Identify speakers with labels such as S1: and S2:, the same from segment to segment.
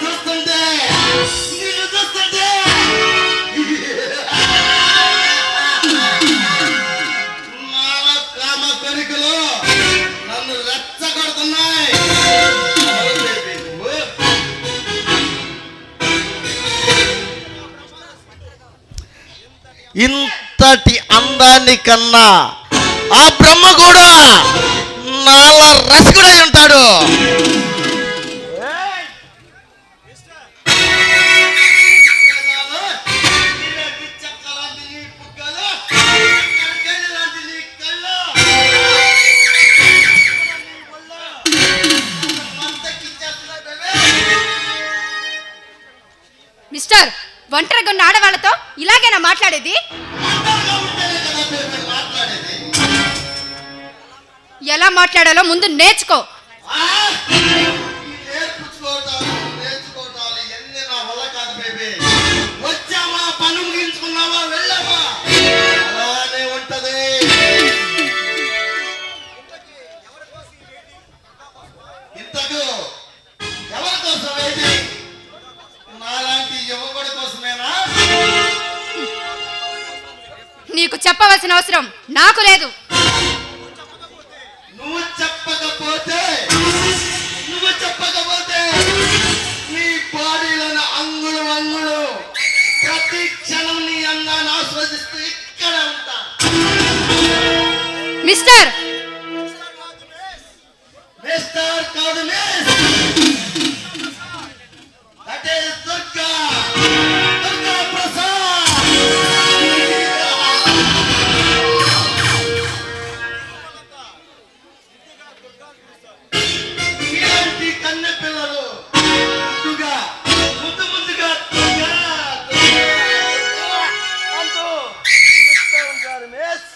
S1: చూస్తుంటే కామ కోరికలు నన్ను రెచ్చగొడుతున్నాయి. ఇంతటి అందాన్ని కన్నా ఆ బ్రహ్మ కూడా నాలా రసికుడై ఉంటాడు.
S2: మిస్టర్, ఒంటరిగా ఉన్న ఆడవాళ్ళతో ఇలాగేనా మాట్లాడేది? ఎలా మాట్లాడాలో ముందు నేర్చుకో. నీకు చెప్పవలసిన అవసరం నాకు లేదు.
S1: నువ్వు చెప్పకపోతే నీ బాడీలను అంగుళం ప్రతి క్షణం నీ అందాన్ని ఆస్వాదిస్తూ ఇక్కడ ఉంటా.
S2: మిస్టర్
S1: కాదు miss, that is Durga Prasad. ఇలాంటి కన్నె పిల్లలు ముందుగా అంటూ పిలుస్తూ ఉంటారు మిస్.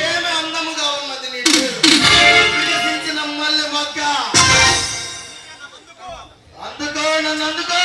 S1: ఏమి అందముగా ఉన్నది నీ పేరు, వికసించిన మల్లె మొగ్గ. అందుకో నన్ను అందుకో.